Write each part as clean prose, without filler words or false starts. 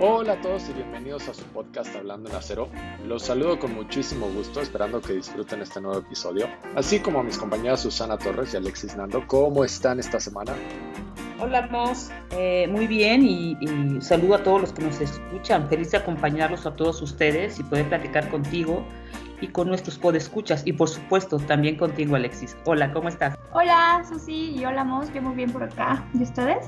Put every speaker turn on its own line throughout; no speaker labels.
Hola a todos y bienvenidos a su podcast Hablando en Acero. Los saludo con muchísimo gusto, esperando que disfruten este nuevo episodio, así como a mis compañeras Susana Torres y Alexis Nando. ¿Cómo están esta semana?
Hola, Mos. Muy bien y saludo a todos los que nos escuchan. Feliz de acompañarlos a todos ustedes y poder platicar contigo y con nuestros podescuchas y por supuesto también contigo, Alexis. Hola, ¿cómo estás?
Hola, Susi, y hola, Mos. Yo muy bien por acá. ¿Y ustedes?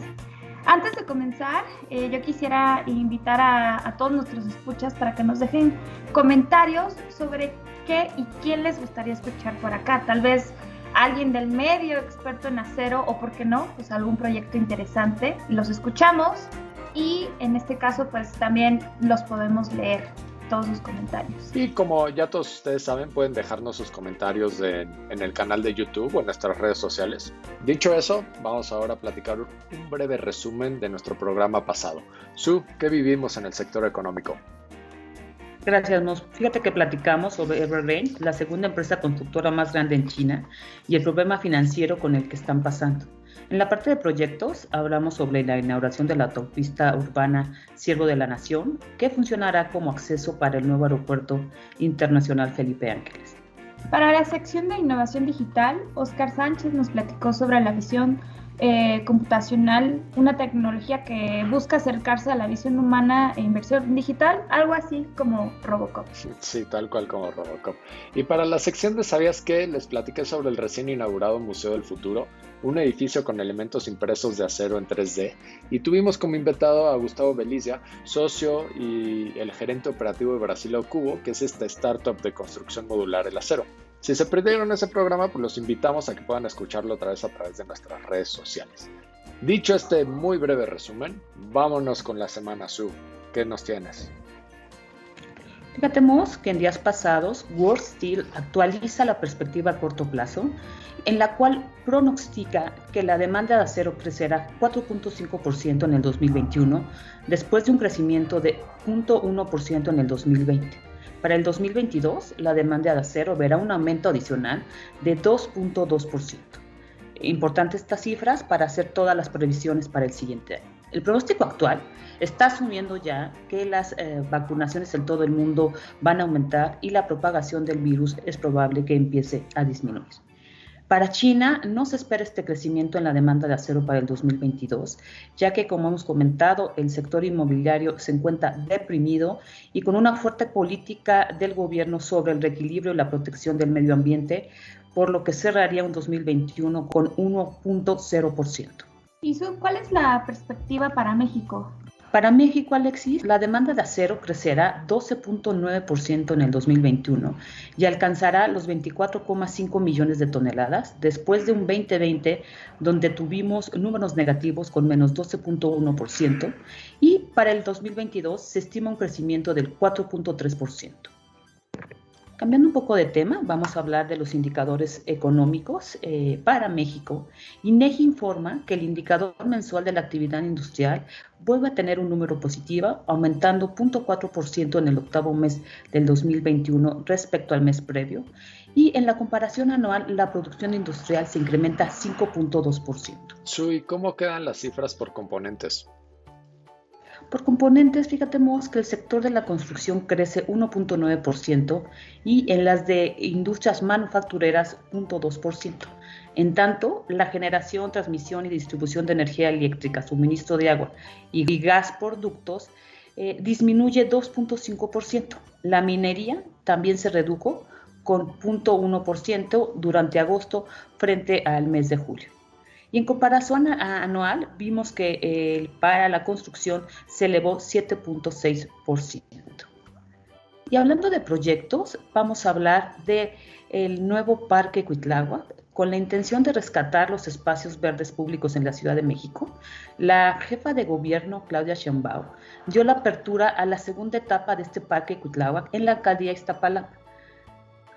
Antes de comenzar, yo quisiera invitar a todos nuestros escuchas para que nos dejen comentarios sobre qué y quién les gustaría escuchar por acá. Tal vez alguien del medio, experto en acero, o por qué no, pues algún proyecto interesante. Los escuchamos y en este caso pues también los podemos leer, todos sus comentarios.
Y como ya todos ustedes saben, pueden dejarnos sus comentarios en el canal de YouTube o en nuestras redes sociales. Dicho eso, vamos ahora a platicar un breve resumen de nuestro programa pasado. Su, ¿qué vivimos en el sector económico?
Gracias, Mos. Fíjate que platicamos sobre Evergrande, la segunda empresa constructora más grande en China, y el problema financiero con el que están pasando. En la parte de proyectos hablamos sobre la inauguración de la autopista urbana Siervo de la Nación, que funcionará como acceso para el nuevo aeropuerto internacional Felipe Ángeles.
Para la sección de innovación digital, Oscar Sánchez nos platicó sobre la visión computacional, una tecnología que busca acercarse a la visión humana e inversión digital, algo así como Robocop.
Sí, tal cual como Robocop. Y para la sección de ¿Sabías qué? Les platiqué sobre el recién inaugurado Museo del Futuro, un edificio con elementos impresos de acero en 3D, y tuvimos como invitado a Gustavo Belizia, socio y el gerente operativo de Brasilia Cubo, que es esta startup de construcción modular El Acero. Si se perdieron ese programa, pues los invitamos a que puedan escucharlo otra vez a través de nuestras redes sociales. Dicho este muy breve resumen, vámonos con la semana, Su. ¿Qué nos tienes?
Fíjate, Mos, que en días pasados World Steel actualiza la perspectiva a corto plazo, en la cual pronostica que la demanda de acero crecerá 4.5% en el 2021, después de un crecimiento de 0.1% en el 2020. Para el 2022, la demanda de acero verá un aumento adicional de 2.2%. Importante estas cifras para hacer todas las previsiones para el siguiente año. El pronóstico actual está asumiendo ya que las vacunaciones en todo el mundo van a aumentar y la propagación del virus es probable que empiece a disminuir. Para China no se espera este crecimiento en la demanda de acero para el 2022, ya que, como hemos comentado, el sector inmobiliario se encuentra deprimido y con una fuerte política del gobierno sobre el reequilibrio y la protección del medio ambiente, por lo que cerraría un 2021 con 1.0%.
¿Y cuál es la perspectiva para México?
Para México, Alexis, la demanda de acero crecerá 12.9% en el 2021 y alcanzará los 24.5 millones de toneladas, después de un 2020 donde tuvimos números negativos con menos 12.1%, y para el 2022 se estima un crecimiento del 4.3%. Cambiando un poco de tema, vamos a hablar de los indicadores económicos para México. INEGI informa que el indicador mensual de la actividad industrial vuelve a tener un número positivo, aumentando 0.4% en el octavo mes del 2021 respecto al mes previo, y en la comparación anual la producción industrial se incrementa 5.2%.
Sui, ¿cómo quedan las cifras por componentes?
Por componentes, fíjate, Mos, que el sector de la construcción crece 1.9% y en las de industrias manufactureras 0.2%. En tanto, la generación, transmisión y distribución de energía eléctrica, suministro de agua y gas por ductos disminuye 2.5%. La minería también se redujo con 0.1% durante agosto frente al mes de julio. Y en comparación anual, vimos que para la construcción se elevó 7.6%. Y hablando de proyectos, vamos a hablar del nuevo Parque Cuitláhuac, con la intención de rescatar los espacios verdes públicos en la Ciudad de México. La jefa de gobierno, Claudia Sheinbaum, dio la apertura a la segunda etapa de este Parque Cuitláhuac en la alcaldía Iztapalapa.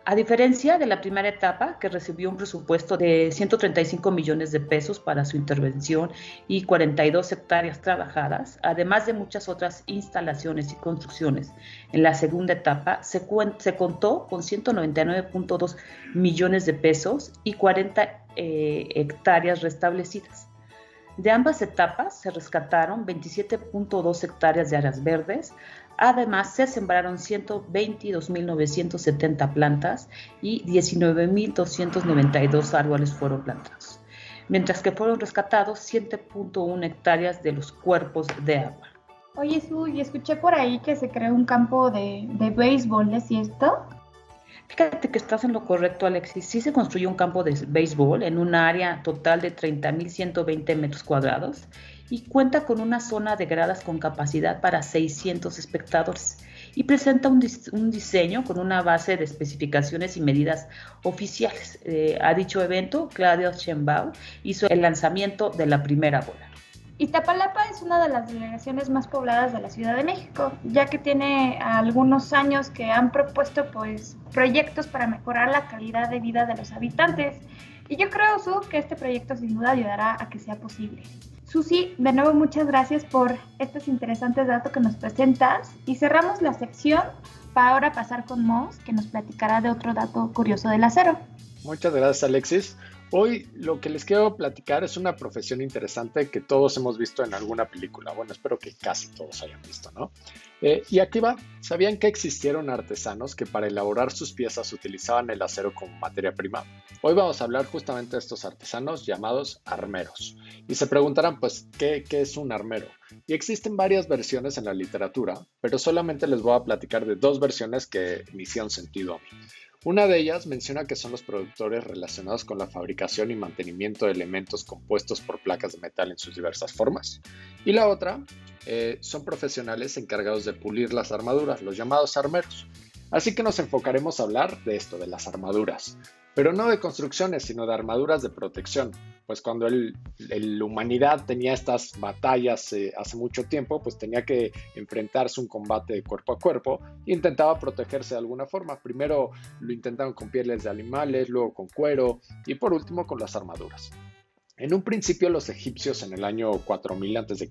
A diferencia de la primera etapa, que recibió un presupuesto de 135 millones de pesos para su intervención y 42 hectáreas trabajadas, además de muchas otras instalaciones y construcciones, en la segunda etapa se contó con 199.2 millones de pesos y 40 hectáreas restablecidas. De ambas etapas se rescataron 27.2 hectáreas de áreas verdes. Además, se sembraron 122.970 plantas y 19.292 árboles fueron plantados, mientras que fueron rescatados 7.1 hectáreas de los cuerpos de agua.
Oye, Su, y escuché por ahí que se creó un campo de béisbol, ¿es cierto?
Fíjate que estás en lo correcto, Alexis. Sí se construyó un campo de béisbol en un área total de 30.120 metros cuadrados y cuenta con una zona de gradas con capacidad para 600 espectadores y presenta un diseño con una base de especificaciones y medidas oficiales. A dicho evento, Claudia Sheinbaum hizo el lanzamiento de la primera bola.
Iztapalapa es una de las delegaciones más pobladas de la Ciudad de México, ya que tiene algunos años que han propuesto proyectos para mejorar la calidad de vida de los habitantes. Y yo creo, Su, que este proyecto sin duda ayudará a que sea posible. Susi, de nuevo muchas gracias por estos interesantes datos que nos presentas y cerramos la sección para ahora pasar con Mos, que nos platicará de otro dato curioso del acero.
Muchas gracias, Alexis. Hoy lo que les quiero platicar es una profesión interesante que todos hemos visto en alguna película. Bueno, espero que casi todos hayan visto, ¿no? Y aquí va. ¿Sabían que existieron artesanos que para elaborar sus piezas utilizaban el acero como materia prima? Hoy vamos a hablar justamente de estos artesanos llamados armeros. Y se preguntarán, pues, ¿qué es un armero? Y existen varias versiones en la literatura, pero solamente les voy a platicar de dos versiones que me hicieron sentido a mí. Una de ellas menciona que son los productores relacionados con la fabricación y mantenimiento de elementos compuestos por placas de metal en sus diversas formas. Y la otra son profesionales encargados de pulir las armaduras, los llamados armeros. Así que nos enfocaremos a hablar de esto, de las armaduras. Pero no de construcciones, sino de armaduras de protección. Pues cuando la humanidad tenía estas batallas hace mucho tiempo, pues tenía que enfrentarse a un combate de cuerpo a cuerpo e intentaba protegerse de alguna forma. Primero lo intentaron con pieles de animales, luego con cuero y por último con las armaduras. En un principio los egipcios en el año 4000 a.C.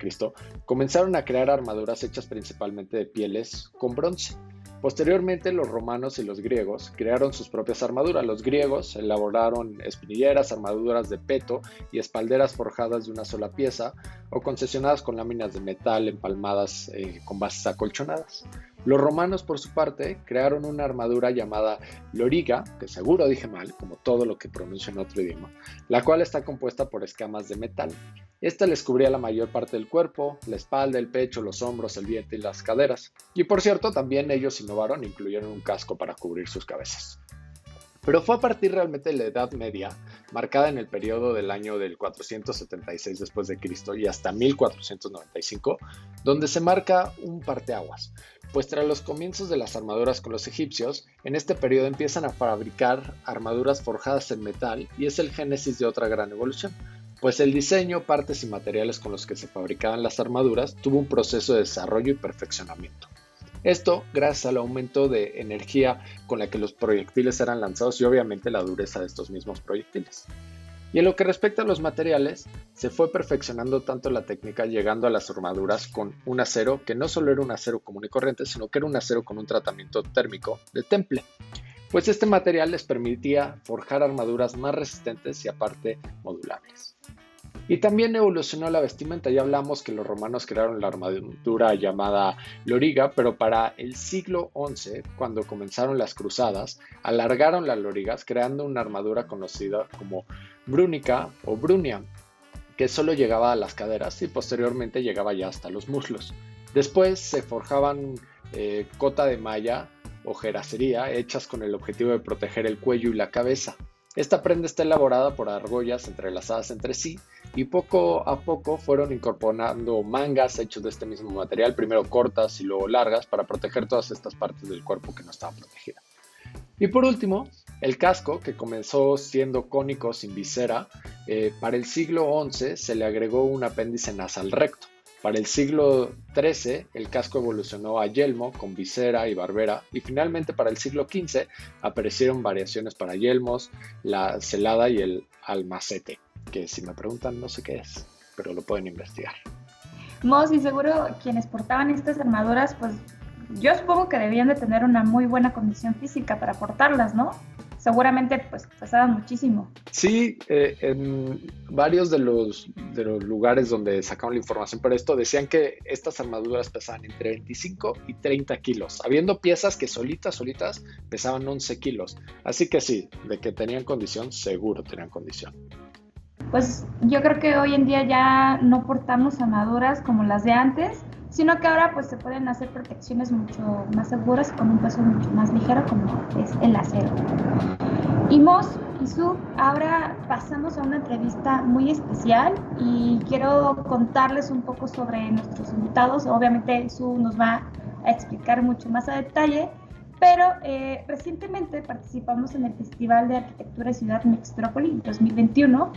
comenzaron a crear armaduras hechas principalmente de pieles con bronce. Posteriormente, los romanos y los griegos crearon sus propias armaduras. Los griegos elaboraron espinilleras, armaduras de peto y espalderas forjadas de una sola pieza o concesionadas con láminas de metal empalmadas con bases acolchonadas. Los romanos, por su parte, crearon una armadura llamada loriga, que seguro dije mal, como todo lo que pronuncio en otro idioma, la cual está compuesta por escamas de metal. Esta les cubría la mayor parte del cuerpo, la espalda, el pecho, los hombros, el vientre y las caderas. Y por cierto, también ellos innovaron e incluyeron un casco para cubrir sus cabezas. Pero fue a partir realmente de la Edad Media, marcada en el periodo del año del 476 después de Cristo y hasta 1495, donde se marca un parteaguas. Pues tras los comienzos de las armaduras con los egipcios, en este periodo empiezan a fabricar armaduras forjadas en metal y es el génesis de otra gran evolución. Pues el diseño, partes y materiales con los que se fabricaban las armaduras tuvo un proceso de desarrollo y perfeccionamiento. Esto gracias al aumento de energía con la que los proyectiles eran lanzados y obviamente la dureza de estos mismos proyectiles. Y en lo que respecta a los materiales, se fue perfeccionando tanto la técnica llegando a las armaduras con un acero que no solo era un acero común y corriente, sino que era un acero con un tratamiento térmico de temple. Pues este material les permitía forjar armaduras más resistentes y aparte modulables. Y también evolucionó la vestimenta. Ya hablamos que los romanos crearon la armadura llamada loriga, pero para el siglo XI, cuando comenzaron las cruzadas, alargaron las lorigas creando una armadura conocida como brúnica o brunia, que solo llegaba a las caderas y posteriormente llegaba ya hasta los muslos. Después se forjaban cota de malla o jeracería hechas con el objetivo de proteger el cuello y la cabeza. Esta prenda está elaborada por argollas entrelazadas entre sí y poco a poco fueron incorporando mangas hechos de este mismo material, primero cortas y luego largas para proteger todas estas partes del cuerpo que no estaban protegidas. Y por último, el casco, que comenzó siendo cónico sin visera, para el siglo XI se le agregó un apéndice nasal recto. Para el siglo XIII, el casco evolucionó a yelmo con visera y barbera y finalmente para el siglo XV aparecieron variaciones para yelmos, la celada y el almacete, que si me preguntan no sé qué es, pero lo pueden investigar.
Mos, y seguro quienes portaban estas armaduras, pues yo supongo que debían de tener una muy buena condición física para portarlas, ¿no? seguramente pues pesaban muchísimo.
Sí, en varios de los lugares donde sacaron la información para esto decían que estas armaduras pesaban entre 25 y 30 kilos, habiendo piezas que solitas pesaban 11 kilos. Así que sí, de que tenían condición, seguro tenían condición.
Pues yo creo que hoy en día ya no portamos armaduras como las de antes, sino que ahora pues se pueden hacer protecciones mucho más seguras con un peso mucho más ligero como es el acero. Y Mos y Su, ahora pasamos a una entrevista muy especial y quiero contarles un poco sobre nuestros invitados. Obviamente Su nos va a explicar mucho más a detalle, pero recientemente participamos en el Festival de Arquitectura y Ciudad Mextrópoli 2021,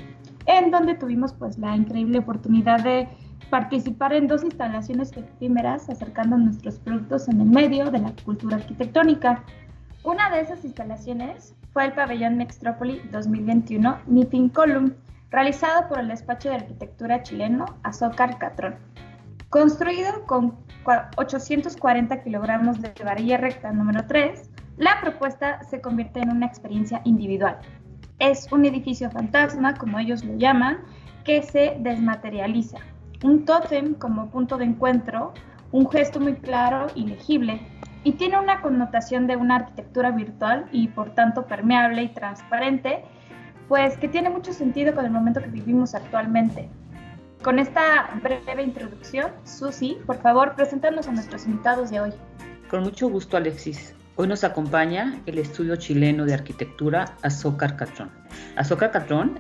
en donde tuvimos pues la increíble oportunidad de participar en 2 instalaciones efímeras acercando nuestros productos en el medio de la cultura arquitectónica. Una de esas instalaciones fue el Pabellón Mextrópoli 2021 Meeting Column, realizado por el despacho de arquitectura chileno Azócar Catrón. Construido con 840 kilogramos de varilla recta número 3, la propuesta se convierte en una experiencia individual. Es un edificio fantasma, como ellos lo llaman, que se desmaterializa. Un tótem como punto de encuentro, un gesto muy claro y legible, y tiene una connotación de una arquitectura virtual y por tanto permeable y transparente, pues que tiene mucho sentido con el momento que vivimos actualmente. Con esta breve introducción, Susi, por favor, preséntanos a nuestros invitados de hoy.
Con mucho gusto, Alexis. Hoy nos acompaña el estudio chileno de arquitectura Azócar Catrón. Azócar Catrón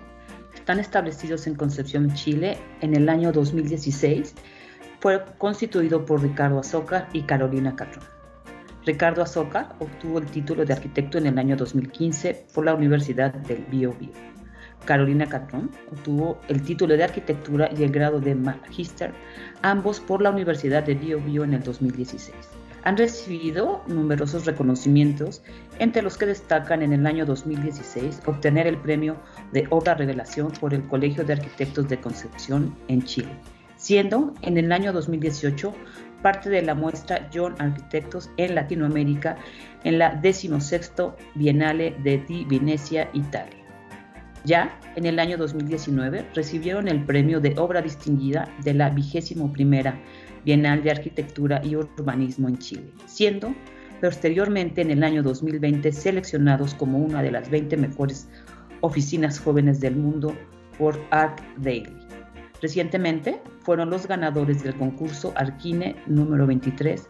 están establecidos en Concepción, Chile, en el año 2016. Fue constituido por Ricardo Azócar y Carolina Catrón. Ricardo Azócar obtuvo el título de arquitecto en el año 2015 por la Universidad del Biobío. Carolina Catrón obtuvo el título de arquitectura y el grado de magíster, ambos por la Universidad del Biobío en el 2016. Han recibido numerosos reconocimientos, entre los que destacan en el año 2016 obtener el premio de Obra Revelación por el Colegio de Arquitectos de Concepción en Chile, siendo en el año 2018 parte de la muestra Young Architects en Latinoamérica en la 16ª Bienale de Venecia, Italia. Ya en el año 2019 recibieron el premio de Obra Distinguida de la 21ª Bienal de Arquitectura y Urbanismo en Chile, siendo posteriormente en el año 2020 seleccionados como una de las 20 mejores oficinas jóvenes del mundo por Arc Daily. Recientemente fueron los ganadores del concurso Arquine número 23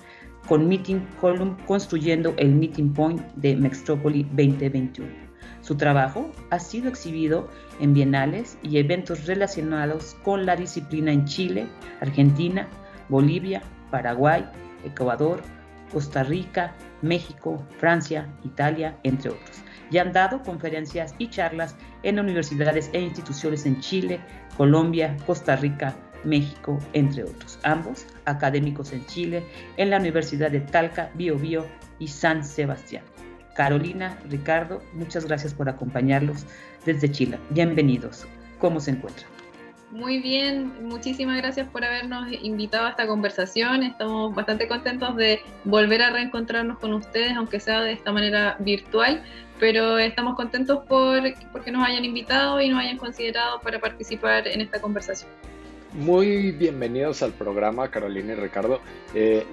con Meeting Column construyendo el Meeting Point de Mextrópoli 2021. Su trabajo ha sido exhibido en bienales y eventos relacionados con la disciplina en Chile, Argentina, Bolivia, Paraguay, Ecuador, Costa Rica, México, Francia, Italia, entre otros. Y han dado conferencias y charlas en universidades e instituciones en Chile, Colombia, Costa Rica, México, entre otros. Ambos académicos en Chile, en la Universidad de Talca, Biobío y San Sebastián. Carolina, Ricardo, muchas gracias por acompañarlos desde Chile. Bienvenidos. ¿Cómo se encuentran?
Muy bien, muchísimas gracias por habernos invitado a esta conversación. Estamos bastante contentos de volver a reencontrarnos con ustedes, aunque sea de esta manera virtual, pero estamos contentos porque nos hayan invitado y nos hayan considerado para participar en esta conversación.
Muy bienvenidos al programa, Carolina y Ricardo.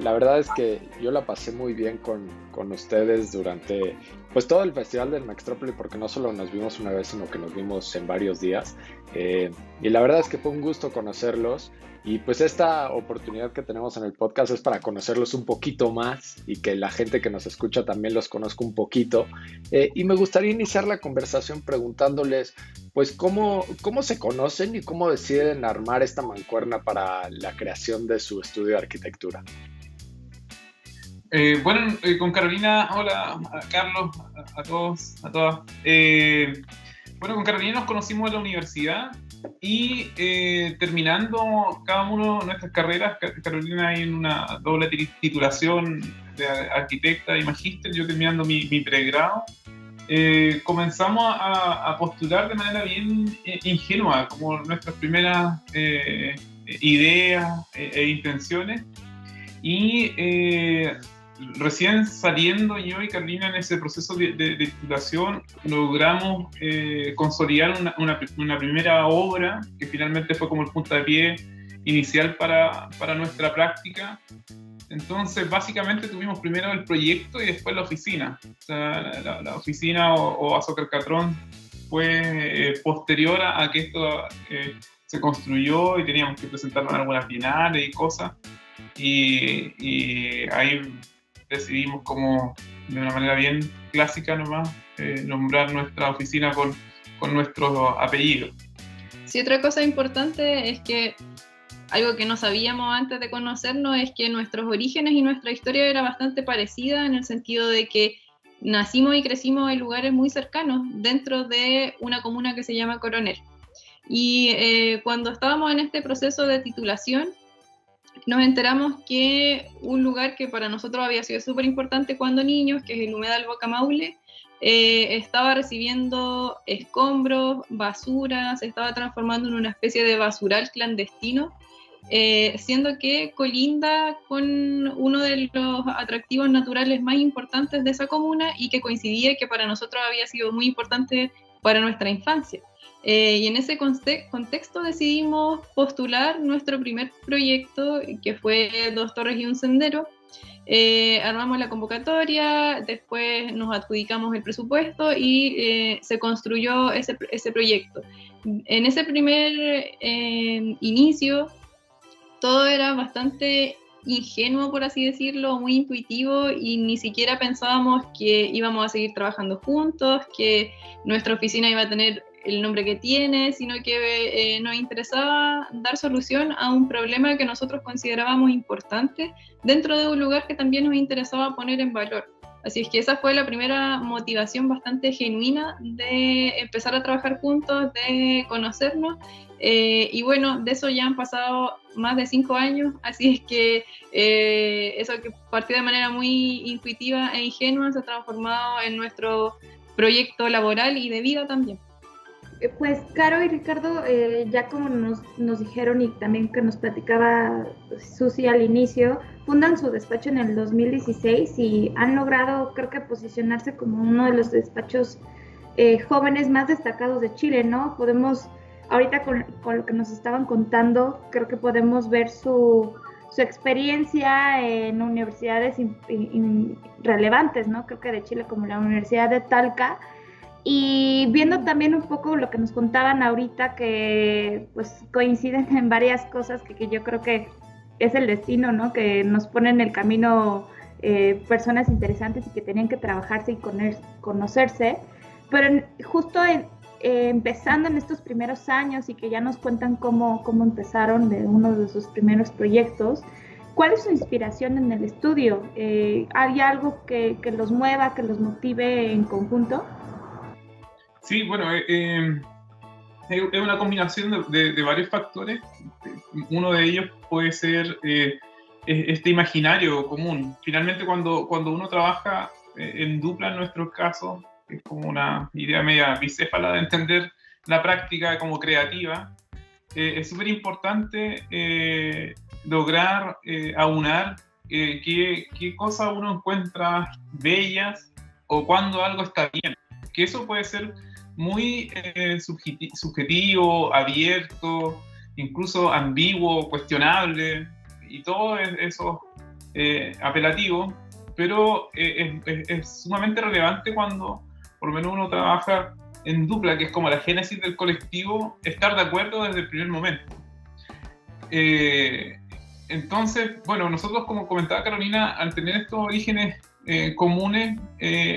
La verdad es que yo la pasé muy bien con ustedes durante pues todo el Festival del Mextrópoli, porque no solo nos vimos una vez, sino que nos vimos en varios días. Y la verdad es que fue un gusto conocerlos. Y pues esta oportunidad que tenemos en el podcast es para conocerlos un poquito más y que la gente que nos escucha también los conozca un poquito. Y me gustaría iniciar la conversación preguntándoles pues cómo se conocen y cómo deciden armar esta mancuerna para la creación de su estudio de arquitectura.
Bueno, con Carolina, hola, a Carlos, a todos, a todas. Bueno, con Carolina nos conocimos en la universidad y terminando cada uno de nuestras carreras, Carolina hay en una doble titulación de arquitecta y magíster, yo terminando mi pregrado, comenzamos a postular de manera bien ingenua, como nuestras primeras ideas e intenciones, y recién saliendo yo y Carolina en ese proceso de titulación, logramos consolidar una primera obra que finalmente fue como el puntapié inicial para nuestra práctica. Entonces, básicamente tuvimos primero el proyecto y después la oficina. O sea, la oficina o Azócar-Catrón fue posterior a que esto se construyó y teníamos que presentarlo en algunas bienales y cosas. Y ahí decidimos como de una manera bien clásica nomás nombrar nuestra oficina con nuestros apellidos.
Sí, otra cosa importante es que algo que no sabíamos antes de conocernos es que nuestros orígenes y nuestra historia era bastante parecida en el sentido de que nacimos y crecimos en lugares muy cercanos dentro de una comuna que se llama Coronel. Y cuando estábamos en este proceso de titulación, nos enteramos que un lugar que para nosotros había sido súper importante cuando niños, que es el Humedal Boca Maule, estaba recibiendo escombros, basura, se estaba transformando en una especie de basural clandestino, siendo que colinda con uno de los atractivos naturales más importantes de esa comuna y que coincidía que para nosotros había sido muy importante para nuestra infancia. Y en ese contexto decidimos postular nuestro primer proyecto, que fue 2 torres y un sendero. Armamos la convocatoria, después nos adjudicamos el presupuesto y se construyó ese proyecto. En ese primer inicio, todo era bastante ingenuo, por así decirlo, muy intuitivo, y ni siquiera pensábamos que íbamos a seguir trabajando juntos, que nuestra oficina iba a tener el nombre que tiene, sino que nos interesaba dar solución a un problema que nosotros considerábamos importante dentro de un lugar que también nos interesaba poner en valor. Así es que esa fue la primera motivación bastante genuina de empezar a trabajar juntos, de conocernos. Y bueno, de eso ya han pasado más de 5 años, así es que eso que partió de manera muy intuitiva e ingenua se ha transformado en nuestro proyecto laboral y de vida también.
Pues Caro y Ricardo, ya como nos dijeron y también que nos platicaba Susi al inicio, fundan su despacho en el 2016 y han logrado, creo que, posicionarse como uno de los despachos jóvenes más destacados de Chile, ¿no? Podemos, ahorita con lo que nos estaban contando, creo que podemos ver su experiencia en universidades relevantes, ¿no? Creo que de Chile, como la Universidad de Talca. Y viendo también un poco lo que nos contaban ahorita, que pues coinciden en varias cosas que yo creo que es el destino, ¿no? Que nos pone en el camino personas interesantes y que tenían que trabajarse y conocerse. Pero justo empezando en estos primeros años y que ya nos cuentan cómo empezaron de uno de sus primeros proyectos, ¿cuál es su inspiración en el estudio? ¿Hay algo que los mueva, que los motive en conjunto?
Sí, bueno, es una combinación de varios factores. Uno de ellos puede ser este imaginario común. Finalmente, cuando uno trabaja en dupla, en nuestro caso, es como una idea media bicéfala de entender la práctica como creativa, es súper importante lograr aunar qué cosas uno encuentra bellas o cuando algo está bien. Que eso puede ser muy subjetivo, abierto, incluso ambiguo, cuestionable, y todo eso apelativo, pero es sumamente relevante cuando por lo menos uno trabaja en dupla, que es como la génesis del colectivo, estar de acuerdo desde el primer momento. Entonces, bueno, nosotros, como comentaba Carolina, al tener estos orígenes comunes,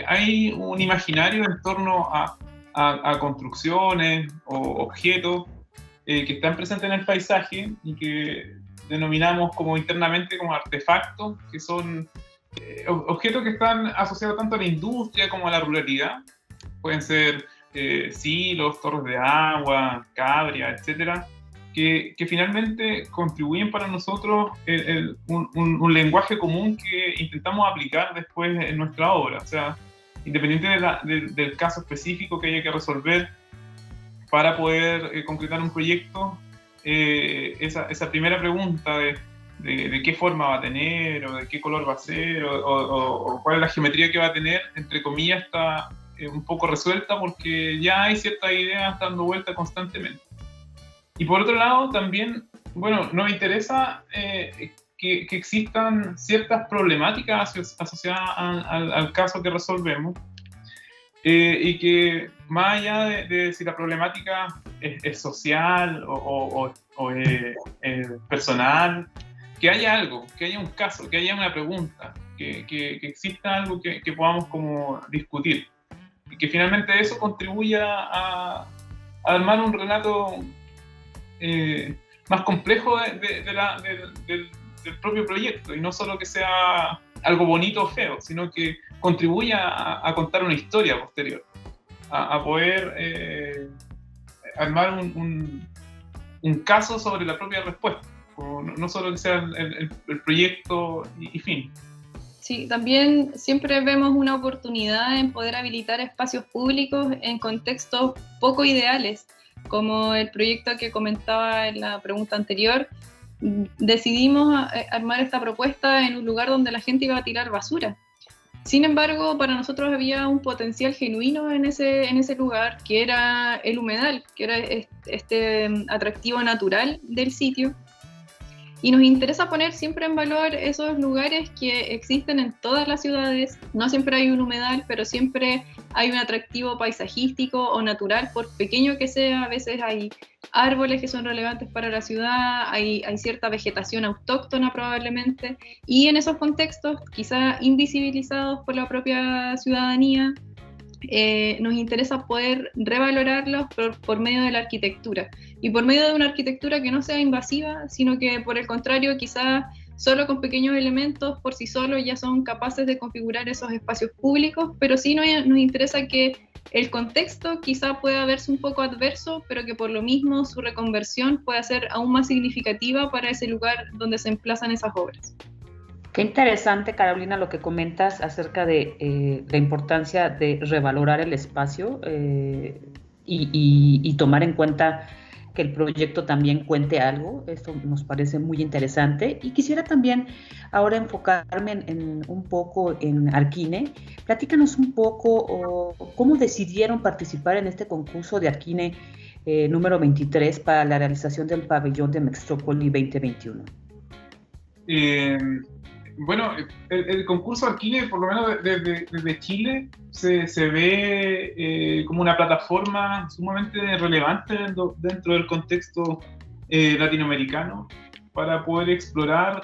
hay un imaginario en torno a construcciones o objetos que están presentes en el paisaje y que denominamos como internamente como artefactos, que son objetos que están asociados tanto a la industria como a la ruralidad. Pueden ser silos, torres de agua, cabria, etcétera, que finalmente contribuyen para nosotros un lenguaje común que intentamos aplicar después en nuestra obra. O sea, independiente del caso específico que haya que resolver para poder concretar un proyecto, esa primera pregunta de de qué forma va a tener, o de qué color va a ser, o cuál es la geometría que va a tener, entre comillas, está un poco resuelta porque ya hay ciertas ideas dando vuelta constantemente. Y por otro lado, también, bueno, nos interesa que existan ciertas problemáticas asociadas al caso que resolvemos, y que más allá de si la problemática es social o personal, que haya algo, que haya un caso, que haya una pregunta, que exista algo que podamos como discutir, y que finalmente eso contribuya a armar un relato más complejo del propio proyecto, y no solo que sea algo bonito o feo, sino que contribuya a contar una historia posterior, a poder armar un caso sobre la propia respuesta, no solo que sea el proyecto y fin.
Sí, también siempre vemos una oportunidad en poder habilitar espacios públicos en contextos poco ideales, como el proyecto que comentaba en la pregunta anterior. Decidimos armar esta propuesta en un lugar donde la gente iba a tirar basura. Sin embargo, para nosotros había un potencial genuino en ese lugar, que era el humedal, que era este atractivo natural del sitio. Y nos interesa poner siempre en valor esos lugares que existen en todas las ciudades. No siempre hay un humedal, pero siempre hay un atractivo paisajístico o natural, por pequeño que sea. A veces hay árboles que son relevantes para la ciudad, hay cierta vegetación autóctona probablemente, y en esos contextos, quizá invisibilizados por la propia ciudadanía, nos interesa poder revalorarlos por medio de la arquitectura, y por medio de una arquitectura que no sea invasiva, sino que por el contrario, quizás solo con pequeños elementos por sí solos ya son capaces de configurar esos espacios públicos, pero sí nos interesa que el contexto quizá pueda verse un poco adverso, pero que por lo mismo su reconversión pueda ser aún más significativa para ese lugar donde se emplazan esas obras.
Qué interesante, Carolina, lo que comentas acerca de la importancia de revalorar el espacio y tomar en cuenta que el proyecto también cuente algo. Esto nos parece muy interesante. Y quisiera también ahora enfocarme un poco en Arquine. Platícanos un poco cómo decidieron participar en este concurso de Arquine número 23 para la realización del pabellón de Mextrópoli 2021.
Bueno, el concurso Arquine, por lo menos desde Chile, se ve como una plataforma sumamente relevante dentro del contexto latinoamericano para poder explorar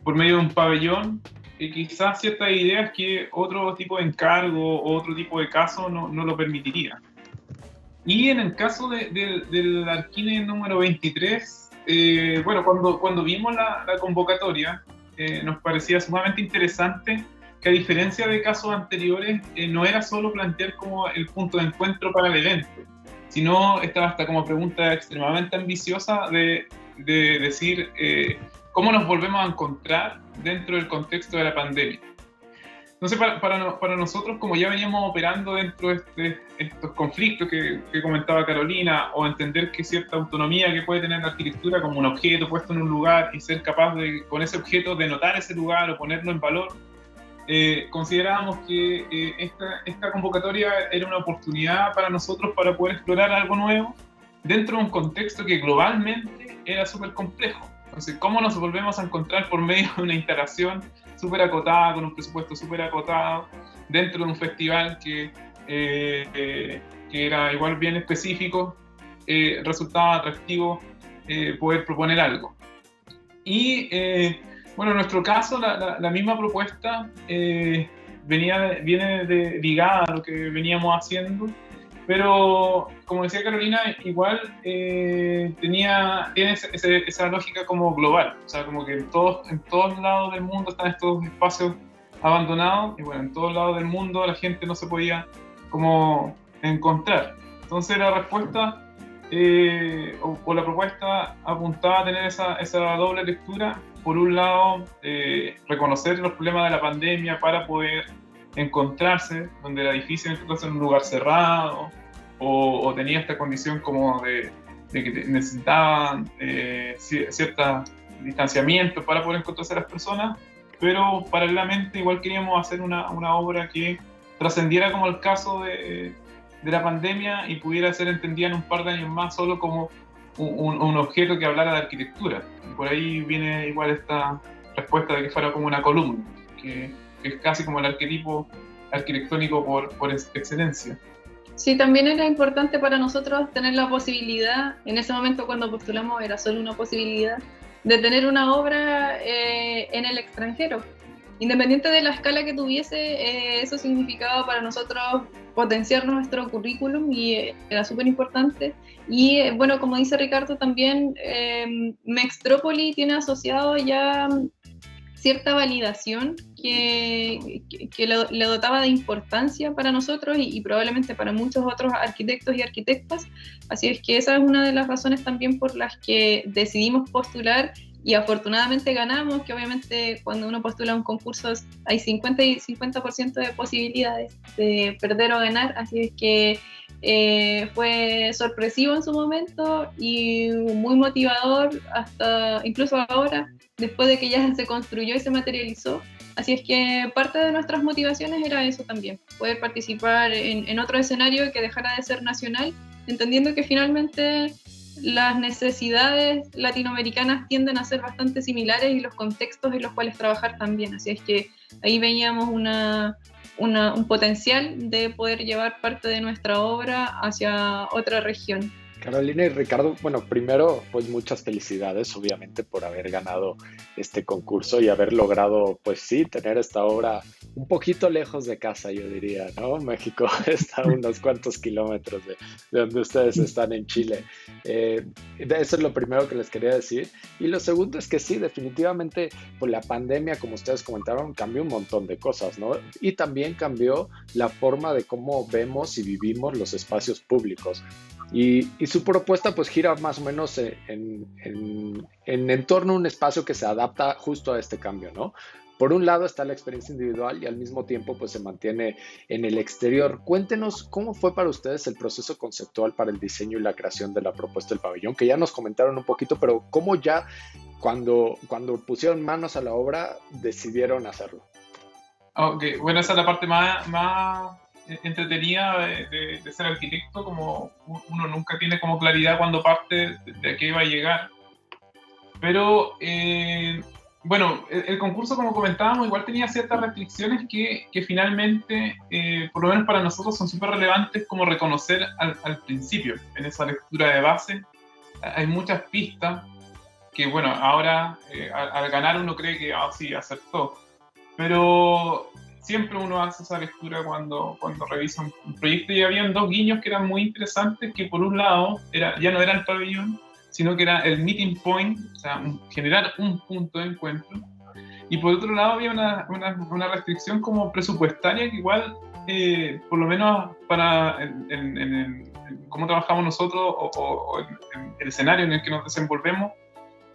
por medio de un pabellón quizás ciertas ideas que otro tipo de encargo o otro tipo de caso no lo permitiría. Y en el caso del Arquine número 23, bueno, cuando vimos la convocatoria, nos parecía sumamente interesante que, a diferencia de casos anteriores, no era solo plantear como el punto de encuentro para el evento, sino estaba hasta como pregunta extremadamente ambiciosa de decir cómo nos volvemos a encontrar dentro del contexto de la pandemia. Entonces, para nosotros, como ya veníamos operando dentro de estos conflictos que comentaba Carolina, o entender que cierta autonomía que puede tener la arquitectura como un objeto puesto en un lugar y ser capaz de, con ese objeto, denotar ese lugar o ponerlo en valor, considerábamos que esta convocatoria era una oportunidad para nosotros para poder explorar algo nuevo dentro de un contexto que globalmente era súper complejo. Entonces, ¿cómo nos volvemos a encontrar por medio de una instalación súper acotada, con un presupuesto súper acotado, dentro de un festival que era igual bien específico? Resultaba atractivo poder proponer algo. Y bueno, en nuestro caso, la misma propuesta viene ligada a lo que veníamos haciendo, pero como decía Carolina, igual tiene esa lógica como global, o sea, como que en todos lados del mundo están estos espacios abandonados, y bueno, en todos lados del mundo la gente no se podía como encontrar. Entonces la respuesta o la propuesta apuntaba a tener esa doble lectura. Por un lado, reconocer los problemas de la pandemia para poder encontrarse, donde era difícil encontrarse en un lugar cerrado, o tenía esta condición como de que necesitaban cierto distanciamiento para poder encontrarse a las personas, pero paralelamente igual queríamos hacer una obra que trascendiera como el caso de la pandemia y pudiera ser entendida en un par de años más solo como un objeto que hablara de arquitectura. Y por ahí viene igual esta respuesta de que fuera como una columna, que es casi como el arquetipo arquitectónico por excelencia.
Sí, también era importante para nosotros tener la posibilidad, en ese momento cuando postulamos era solo una posibilidad, de tener una obra en el extranjero. Independiente de la escala que tuviese, eso significaba para nosotros potenciar nuestro currículum y era súper importante. Y bueno, como dice Ricardo también, Mextrópoli tiene asociado ya cierta validación que le dotaba de importancia para nosotros y probablemente para muchos otros arquitectos y arquitectas. Así es que esa es una de las razones también por las que decidimos postular y afortunadamente ganamos, que obviamente cuando uno postula un concurso hay 50 y 50% de posibilidades de perder o ganar, así es que fue sorpresivo en su momento y muy motivador hasta incluso ahora, después de que ya se construyó y se materializó. Así es que parte de nuestras motivaciones era eso también, poder participar en otro escenario que dejara de ser nacional, entendiendo que finalmente las necesidades latinoamericanas tienden a ser bastante similares y los contextos en los cuales trabajar también. Así es que ahí veíamos un potencial de poder llevar parte de nuestra obra hacia otra región.
Carolina y Ricardo, bueno, primero, pues muchas felicidades, obviamente, por haber ganado este concurso y haber logrado, pues sí, tener esta obra un poquito lejos de casa, yo diría, ¿no? México está a unos cuantos kilómetros de donde ustedes están en Chile. Eso es lo primero que les quería decir. Y lo segundo es que sí, definitivamente, pues la pandemia, como ustedes comentaron, cambió un montón de cosas, ¿no? Y también cambió la forma de cómo vemos y vivimos los espacios públicos. Y su propuesta pues gira más o menos en torno a un espacio que se adapta justo a este cambio, ¿no? Por un lado está la experiencia individual y al mismo tiempo pues se mantiene en el exterior. Cuéntenos cómo fue para ustedes el proceso conceptual para el diseño y la creación de la propuesta del pabellón, que ya nos comentaron un poquito, pero cómo ya cuando pusieron manos a la obra decidieron hacerlo.
Ok, bueno, esa es la parte más entretenida de ser arquitecto, como uno nunca tiene como claridad cuando parte de a qué va a llegar. Pero bueno, el concurso, como comentábamos, igual tenía ciertas restricciones que finalmente, por lo menos para nosotros, son súper relevantes como reconocer al principio. En esa lectura de base hay muchas pistas que, bueno, ahora al ganar uno cree que sí, acertó. Pero siempre uno hace esa lectura cuando revisa un proyecto, y habían dos guiños que eran muy interesantes, que por un lado ya no era el pabellón, sino que era el meeting point, o sea, generar un punto de encuentro, y por otro lado había una restricción como presupuestaria que igual, por lo menos para cómo trabajamos nosotros o en el escenario en el que nos desenvolvemos,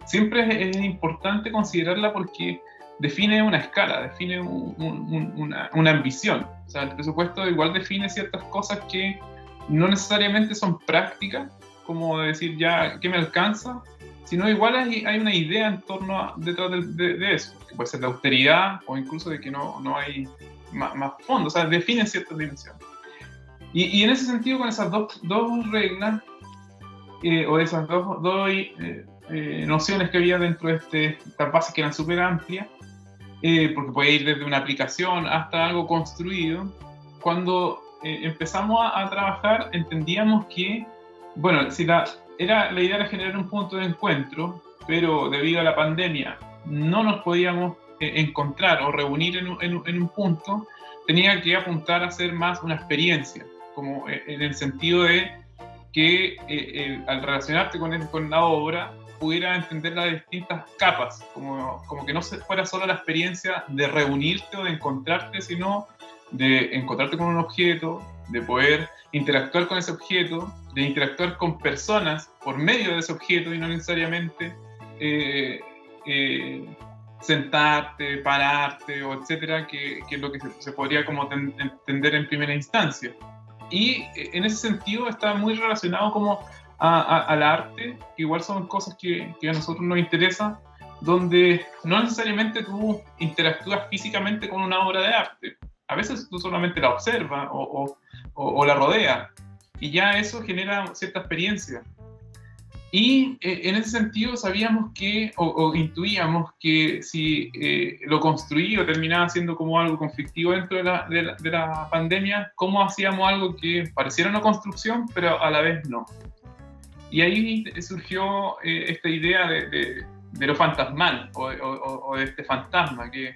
siempre es importante considerarla porque define una escala, define una ambición. O sea, el presupuesto igual define ciertas cosas que no necesariamente son prácticas, como decir ya, ¿qué me alcanza? Sino igual hay una idea en torno detrás de eso, que puede ser la austeridad o incluso de que no hay más fondos, o sea, define ciertas dimensiones. Y en ese sentido, con esas dos reglas, o esas dos nociones que había dentro de estas bases que eran súper amplias, porque puede ir desde una aplicación hasta algo construido. Cuando empezamos a trabajar, entendíamos que, bueno, si la idea era generar un punto de encuentro, pero debido a la pandemia no nos podíamos encontrar o reunir en un punto, tenía que apuntar a hacer más una experiencia, como en el sentido de que al relacionarte con la obra, pudiera entender las distintas capas, como que no fuera solo la experiencia de reunirte o de encontrarte, sino de encontrarte con un objeto, de poder interactuar con ese objeto, de interactuar con personas por medio de ese objeto y no necesariamente sentarte, pararte, o etcétera, que es lo que se podría como entender en primera instancia. Y en ese sentido está muy relacionado como al arte, que igual son cosas que a nosotros nos interesan, donde no necesariamente tú interactúas físicamente con una obra de arte. A veces tú solamente la observas o la rodeas, y ya eso genera cierta experiencia. Y en ese sentido sabíamos que, o intuíamos que si lo construido terminaba siendo como algo conflictivo dentro de la pandemia, ¿cómo hacíamos algo que pareciera una construcción, pero a la vez no? Y ahí surgió esta idea de lo fantasmal, o de este fantasma, que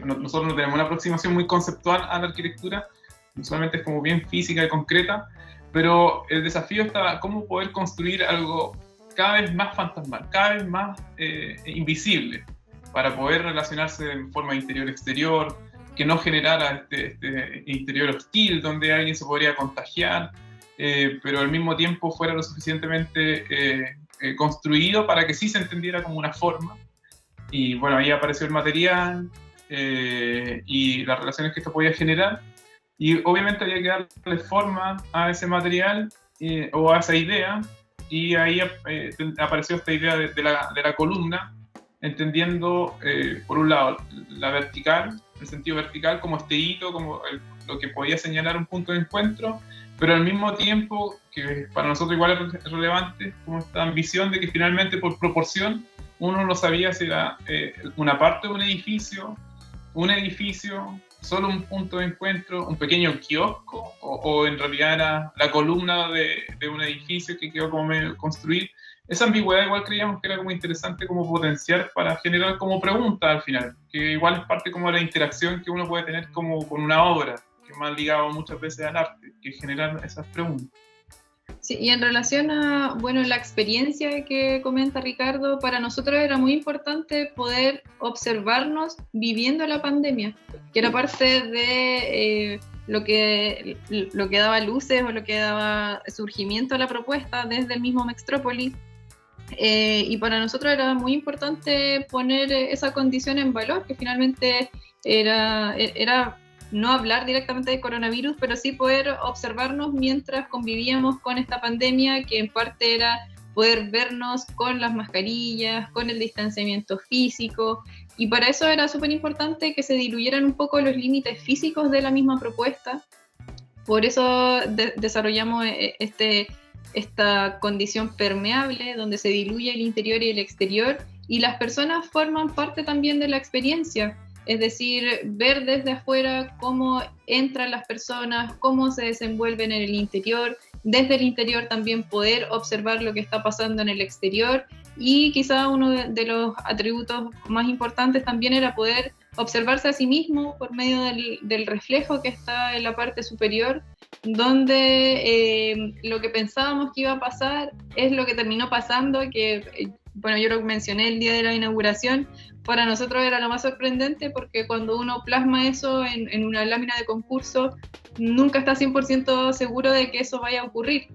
nosotros no tenemos una aproximación muy conceptual a la arquitectura, usualmente es como bien física y concreta, pero el desafío estaba cómo poder construir algo cada vez más fantasmal, cada vez más invisible, para poder relacionarse de forma interior-exterior, que no generara este interior hostil donde alguien se podría contagiar, pero al mismo tiempo fuera lo suficientemente construido para que sí se entendiera como una forma. Y bueno, ahí apareció el material y las relaciones que esto podía generar. Y obviamente había que darle forma a ese material o a esa idea, y ahí apareció esta idea de la columna, entendiendo por un lado la vertical, el sentido vertical como este hito, como lo que podía señalar un punto de encuentro, pero al mismo tiempo, que para nosotros igual es relevante, como esta ambición de que finalmente por proporción uno no sabía si era una parte de un edificio, solo un punto de encuentro, un pequeño kiosco, o en realidad era la columna de un edificio que quedó como medio construir. Esa ambigüedad igual creíamos que era como interesante como potenciar para generar como pregunta al final, que igual es parte como de la interacción que uno puede tener como con una obra, que es más ligado muchas veces al arte, que generar esas preguntas.
Sí, y en relación a, bueno, la experiencia que comenta Ricardo, para nosotros era muy importante poder observarnos viviendo la pandemia, que era parte de lo que daba luces o lo que daba surgimiento a la propuesta desde el mismo Mextrópolis. Y para nosotros era muy importante poner esa condición en valor, que finalmente era no hablar directamente de coronavirus, pero sí poder observarnos mientras convivíamos con esta pandemia, que en parte era poder vernos con las mascarillas, con el distanciamiento físico, y para eso era súper importante que se diluyeran un poco los límites físicos de la misma propuesta. Por eso desarrollamos esta condición permeable, donde se diluye el interior y el exterior, y las personas forman parte también de la experiencia. Es decir, ver desde afuera cómo entran las personas, cómo se desenvuelven en el interior, desde el interior también poder observar lo que está pasando en el exterior, y quizá uno de los atributos más importantes también era poder observarse a sí mismo por medio del reflejo que está en la parte superior, donde lo que pensábamos que iba a pasar es lo que terminó pasando, que bueno, yo lo mencioné el día de la inauguración. Para nosotros era lo más sorprendente, porque cuando uno plasma eso en una lámina de concurso, nunca está 100% seguro de que eso vaya a ocurrir.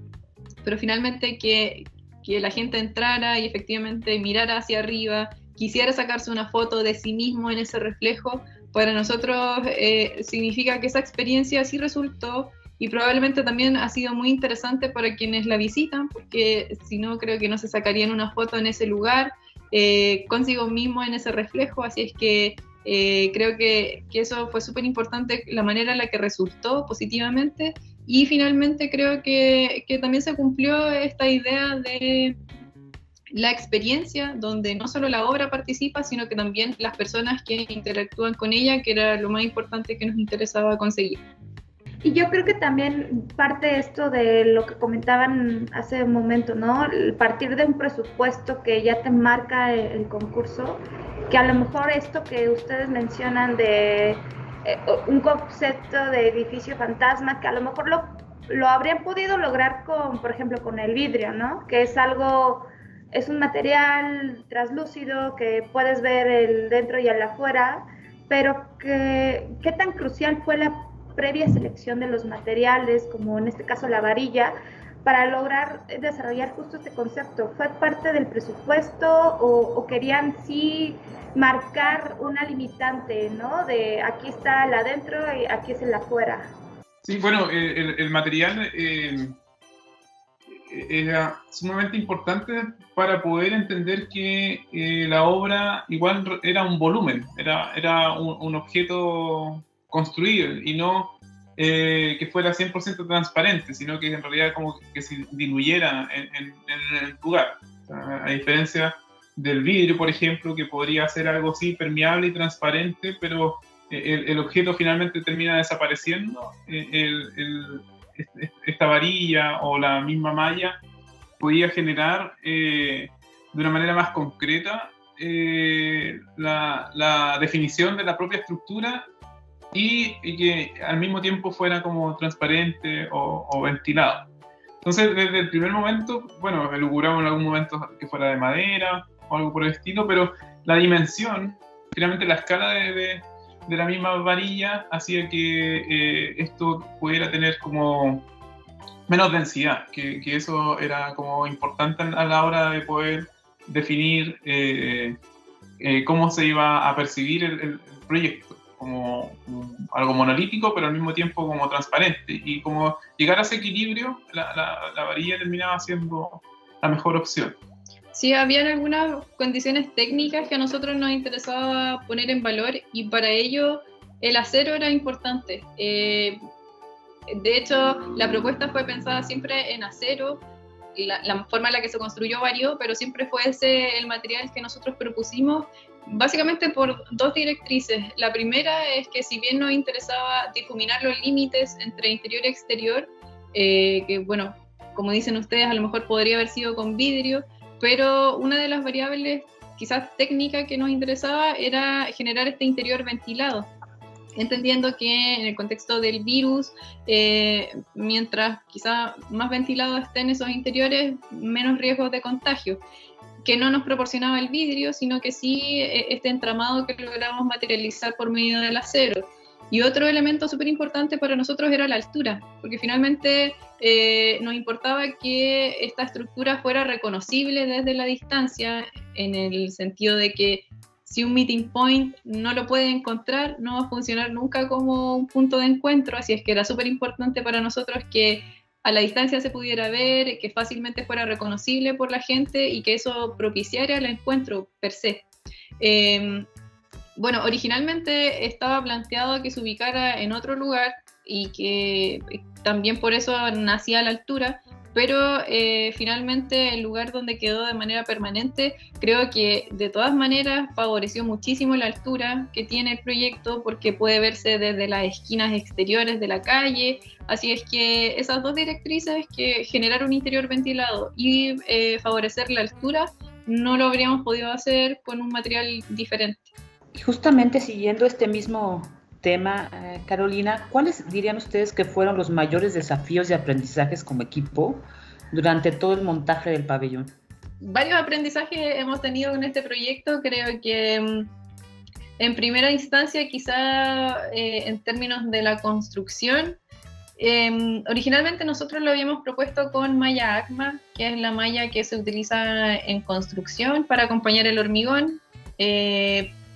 Pero finalmente que la gente entrara y efectivamente mirara hacia arriba, quisiera sacarse una foto de sí mismo en ese reflejo, para nosotros significa que esa experiencia sí resultó, y probablemente también ha sido muy interesante para quienes la visitan, porque si no, creo que no se sacarían una foto en ese lugar, consigo mismo en ese reflejo. Así es que creo que eso fue súper importante, la manera en la que resultó positivamente, y finalmente creo que también se cumplió esta idea de la experiencia, donde no solo la obra participa, sino que también las personas que interactúan con ella, que era lo más importante que nos interesaba conseguir.
Y yo creo que también parte esto de lo que comentaban hace un momento, ¿no? El partir de un presupuesto que ya te marca el concurso, que a lo mejor esto que ustedes mencionan de un concepto de edificio fantasma, que a lo mejor lo habrían podido lograr con, por ejemplo, con el vidrio, ¿no? Que es un material translúcido que puedes ver el dentro y el afuera, pero ¿qué tan crucial fue la previa selección de los materiales, como en este caso la varilla, para lograr desarrollar justo este concepto? ¿Fue parte del presupuesto o querían sí marcar una limitante, ¿no? De aquí está el adentro y aquí es el afuera.
Sí, bueno, el material era sumamente importante para poder entender que la obra igual era un volumen, era un objeto construido y no que fuera 100% transparente, sino que en realidad como que se diluyera en el lugar. O sea, a diferencia del vidrio, por ejemplo, que podría ser algo así permeable y transparente, pero el objeto finalmente termina desapareciendo, esta varilla o la misma malla podía generar de una manera más concreta la definición de la propia estructura y que al mismo tiempo fuera como transparente o ventilado. Entonces, desde el primer momento, bueno, elucubramos en algún momento que fuera de madera o algo por el estilo, pero la dimensión, finalmente la escala de la misma varilla hacía que esto pudiera tener como menos densidad, que eso era como importante a la hora de poder definir cómo se iba a percibir el proyecto, como algo monolítico, pero al mismo tiempo como transparente. Y como llegar a ese equilibrio, la varilla terminaba siendo la mejor opción.
Sí, habían algunas condiciones técnicas que a nosotros nos interesaba poner en valor y para ello el acero era importante. De hecho, la propuesta fue pensada siempre en acero. La forma en la que se construyó varió, pero siempre fue ese el material que nosotros propusimos, básicamente por dos directrices. La primera es que si bien nos interesaba difuminar los límites entre interior y exterior, que bueno, como dicen ustedes, a lo mejor podría haber sido con vidrio, pero una de las variables quizás técnicas que nos interesaba era generar este interior ventilado, entendiendo que en el contexto del virus, mientras quizá más ventilados estén esos interiores, menos riesgos de contagio, que no nos proporcionaba el vidrio, sino que sí este entramado que logramos materializar por medio del acero. Y otro elemento súper importante para nosotros era la altura, porque finalmente nos importaba que esta estructura fuera reconocible desde la distancia, en el sentido de que si un meeting point no lo puede encontrar, no va a funcionar nunca como un punto de encuentro, así es que era súper importante para nosotros que a la distancia se pudiera ver, que fácilmente fuera reconocible por la gente y que eso propiciara el encuentro per se. Bueno, originalmente estaba planteado que se ubicara en otro lugar y que también por eso nacía a la altura, pero finalmente el lugar donde quedó de manera permanente creo que de todas maneras favoreció muchísimo la altura que tiene el proyecto porque puede verse desde las esquinas exteriores de la calle, así es que esas dos directrices, que generar un interior ventilado y favorecer la altura, no lo habríamos podido hacer con un material diferente.
Y justamente siguiendo este mismo tema, Carolina, ¿cuáles dirían ustedes que fueron los mayores desafíos y aprendizajes como equipo durante todo el montaje del pabellón?
Varios aprendizajes hemos tenido en este proyecto. Creo que en primera instancia, quizá en términos de la construcción, originalmente nosotros lo habíamos propuesto con malla ACMA, que es la malla que se utiliza en construcción para acompañar el hormigón,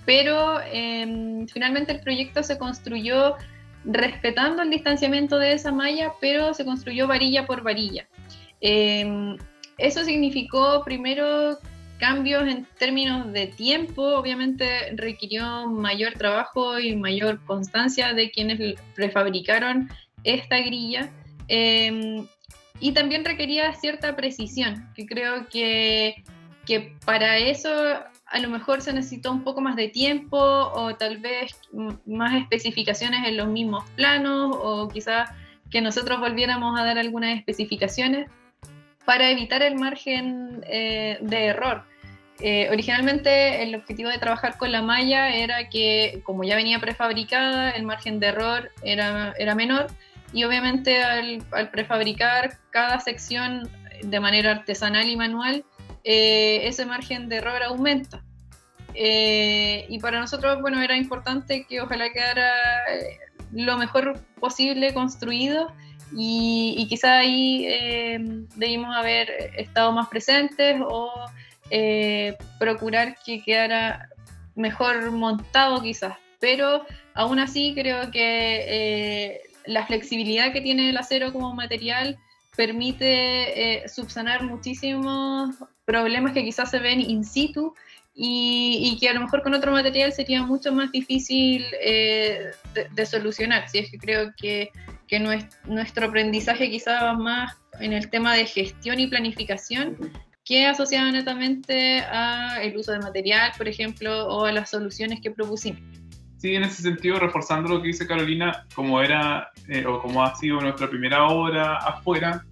pero finalmente el proyecto se construyó respetando el distanciamiento de esa malla, pero se construyó varilla por varilla. Eso significó primero cambios en términos de tiempo, obviamente requirió mayor trabajo y mayor constancia de quienes prefabricaron esta grilla, y también requería cierta precisión, que creo que para eso a lo mejor se necesitó un poco más de tiempo o tal vez más especificaciones en los mismos planos o quizás que nosotros volviéramos a dar algunas especificaciones para evitar el margen de error. Originalmente el objetivo de trabajar con la malla era que, como ya venía prefabricada, el margen de error era menor y obviamente al prefabricar cada sección de manera artesanal y manual, ese margen de error aumenta. Y para nosotros, bueno, era importante que ojalá quedara lo mejor posible construido y quizá ahí debimos haber estado más presentes o procurar que quedara mejor montado quizás, pero aún así creo que la flexibilidad que tiene el acero como material permite subsanar muchísimos problemas que quizás se ven in situ y que a lo mejor con otro material sería mucho más difícil de solucionar. Si es que creo que nuestro aprendizaje quizás va más en el tema de gestión y planificación que asociado netamente al uso de material, por ejemplo, o a las soluciones que propusimos.
Sí, en ese sentido, reforzando lo que dice Carolina, como era o como ha sido nuestra primera obra afuera,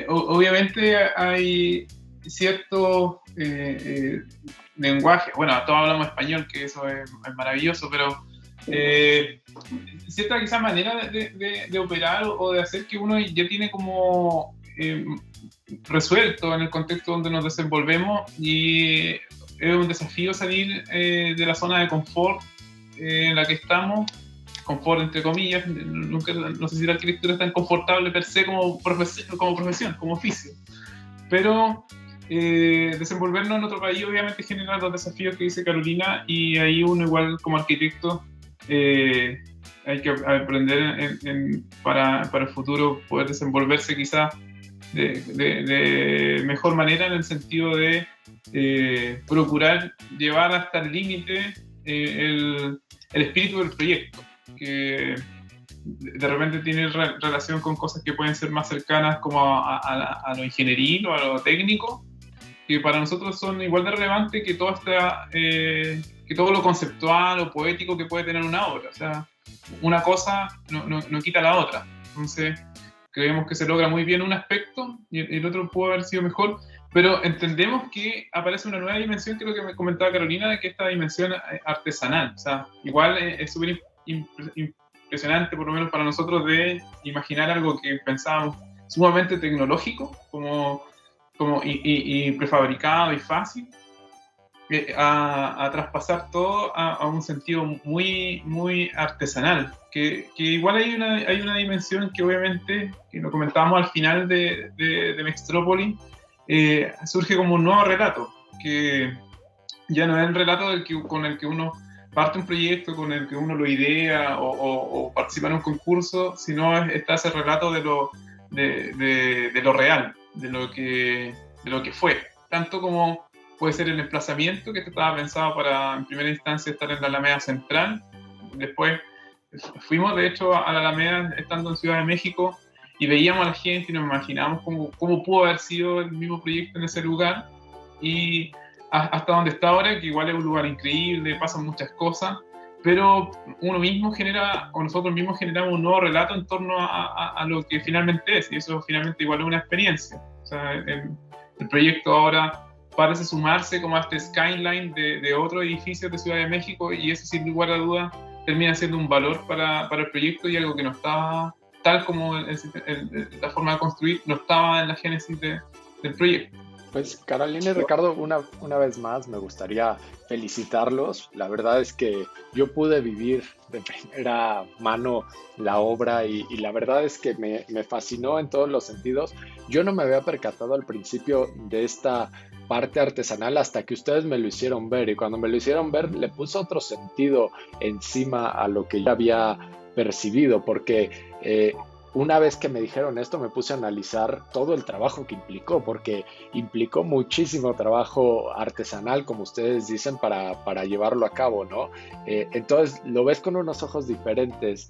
obviamente hay cierto lenguaje, bueno, todos hablamos español, que eso es maravilloso, pero cierta quizás manera de operar o de hacer que uno ya tiene como resuelto en el contexto donde nos desenvolvemos, y es un desafío salir de la zona de confort en la que estamos, confort entre comillas. No sé si la arquitectura es tan confortable per se como profesión, como oficio, pero desenvolvernos en otro país obviamente genera los desafíos que dice Carolina, y ahí uno igual como arquitecto hay que aprender para el futuro poder desenvolverse quizás de mejor manera, en el sentido de procurar llevar hasta el límite el espíritu del proyecto, que de repente tiene relación con cosas que pueden ser más cercanas como a lo ingenieril o a lo técnico, que para nosotros son igual de relevantes que todo lo conceptual o poético que puede tener una obra. O sea, una cosa no quita la otra. Entonces creemos que se logra muy bien un aspecto y el otro puede haber sido mejor, pero entendemos que aparece una nueva dimensión, que es lo que me comentaba Carolina, de que esta dimensión artesanal. O sea, igual es súper impresionante, por lo menos para nosotros, de imaginar algo que pensábamos sumamente tecnológico, y prefabricado y fácil, a traspasar todo a un sentido muy, muy artesanal, que igual hay una dimensión que obviamente, que lo comentábamos al final de Mextrópoli, surge como un nuevo relato, que ya no es el relato con el que uno parte un proyecto, con el que uno lo idea o participa en un concurso, sino está ese relato de lo real, de lo que fue, tanto como puede ser el emplazamiento, que estaba pensado para, en primera instancia, estar en la Alameda Central. Después fuimos, de hecho, a la Alameda estando en Ciudad de México, y veíamos a la gente y nos imaginábamos cómo pudo haber sido el mismo proyecto en ese lugar, y hasta donde está ahora, que igual es un lugar increíble, pasan muchas cosas, pero nosotros mismos generamos un nuevo relato en torno a lo que finalmente es, y eso finalmente igual es una experiencia. O sea, el proyecto ahora parece sumarse como a este skyline de otro edificio de Ciudad de México, y eso sin lugar a dudas termina siendo un valor para el proyecto, y algo que no estaba, tal como la forma de construir, no estaba en la génesis del proyecto.
Pues Carolina y Ricardo, una vez más me gustaría felicitarlos. La verdad es que yo pude vivir de primera mano la obra, y la verdad es que me fascinó en todos los sentidos. Yo no me había percatado al principio de esta parte artesanal hasta que ustedes me lo hicieron ver, y cuando me lo hicieron ver le puse otro sentido encima a lo que ya había percibido, porque una vez que me dijeron esto me puse a analizar todo el trabajo que implicó, porque implicó muchísimo trabajo artesanal, como ustedes dicen, para llevarlo a cabo, ¿no? Entonces lo ves con unos ojos diferentes.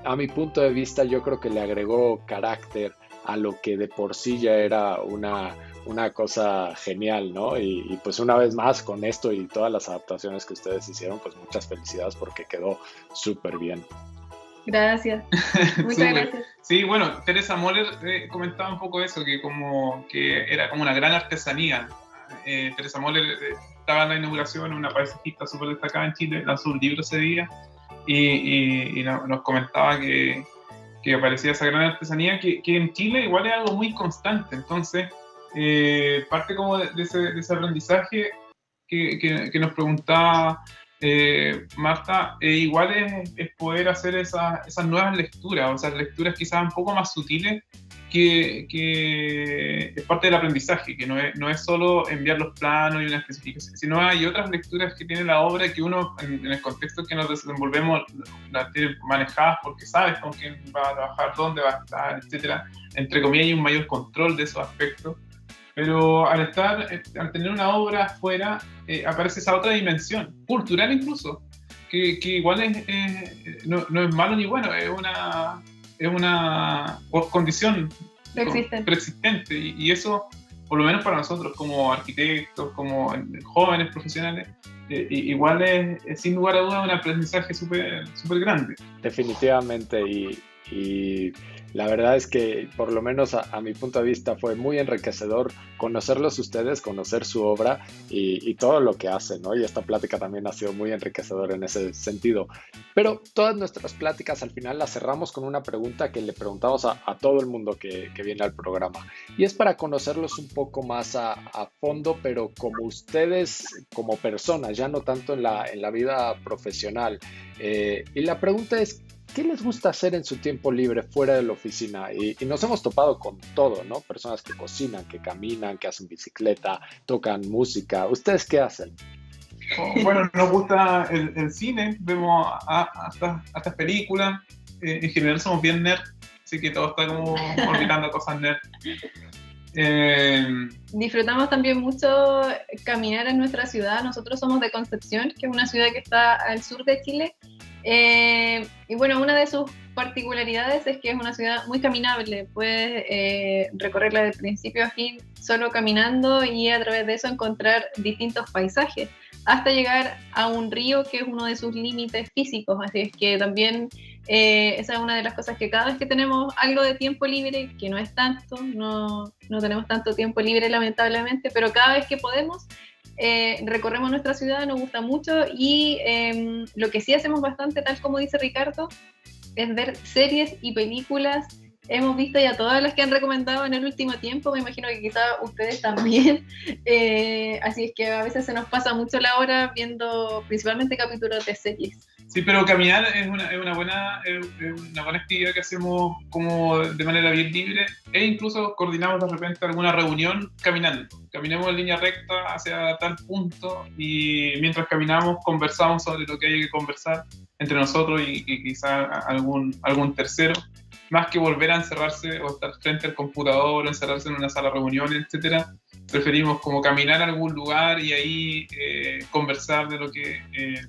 A mi punto de vista, yo creo que le agregó carácter a lo que de por sí ya era una cosa genial, ¿no? Y pues una vez más, con esto y todas las adaptaciones que ustedes hicieron, pues muchas felicidades, porque quedó súper bien.
Gracias, muchas gracias.
Sí, bueno, Teresa Moller comentaba un poco eso, que era como una gran artesanía. Teresa Moller estaba en la inauguración, una paisajista súper destacada en Chile, lanzó un libro ese día, y nos comentaba que aparecía esa gran artesanía, que en Chile igual es algo muy constante. Entonces, parte como de ese aprendizaje que nos preguntaba Marta, igual es poder hacer esas nuevas lecturas, o sea, lecturas quizás un poco más sutiles, que es parte del aprendizaje, que no es solo enviar los planos y una especificación, sino hay otras lecturas que tiene la obra que uno, en el contexto en que nos desenvolvemos, las tiene manejadas porque sabes con quién va a trabajar, dónde va a estar, etcétera. Entre comillas, hay un mayor control de esos aspectos. Pero al tener una obra afuera, aparece esa otra dimensión, cultural incluso, que igual no es malo ni bueno, es una condición preexistente. Y eso, por lo menos para nosotros como arquitectos, como jóvenes profesionales, igual es sin lugar a dudas un aprendizaje súper grande.
Definitivamente, y la verdad es que por lo menos a mi punto de vista fue muy enriquecedor conocerlos ustedes, conocer su obra y todo lo que hacen, ¿no? Y esta plática también ha sido muy enriquecedora en ese sentido. Pero todas nuestras pláticas al final las cerramos con una pregunta que le preguntamos a todo el mundo que viene al programa. Y es para conocerlos un poco más a fondo, pero como ustedes, como personas, ya no tanto en la vida profesional. Y la pregunta es, ¿qué les gusta hacer en su tiempo libre fuera de la oficina? Y nos hemos topado con todo, ¿no? Personas que cocinan, que caminan, que hacen bicicleta, tocan música. ¿Ustedes qué hacen?
Bueno, nos gusta el cine, vemos hasta películas. En general somos bien nerd, así que todo está como olvidando cosas nerd.
Disfrutamos también mucho caminar en nuestra ciudad. Nosotros somos de Concepción, que es una ciudad que está al sur de Chile. Y bueno, una de sus particularidades es que es una ciudad muy caminable. Puedes recorrerla de principio a fin solo caminando y a través de eso encontrar distintos paisajes hasta llegar a un río que es uno de sus límites físicos. Así es que también esa es una de las cosas que cada vez que tenemos algo de tiempo libre, que no es tanto, no tenemos tanto tiempo libre lamentablemente, pero cada vez que podemos recorremos nuestra ciudad, nos gusta mucho y lo que sí hacemos bastante, tal como dice Ricardo, es ver series y películas. Hemos visto ya todas las que han recomendado en el último tiempo, me imagino que quizás ustedes también, así es que a veces se nos pasa mucho la hora viendo principalmente capítulos de series.
Sí, pero caminar es una buena actividad que hacemos como de manera bien libre, e incluso coordinamos de repente alguna reunión caminando. Caminemos en línea recta hacia tal punto y mientras caminamos conversamos sobre lo que hay que conversar entre nosotros y quizá algún tercero, más que volver a encerrarse o estar frente al computador o encerrarse en una sala de reuniones, etcétera. Preferimos como caminar a algún lugar y ahí conversar de lo que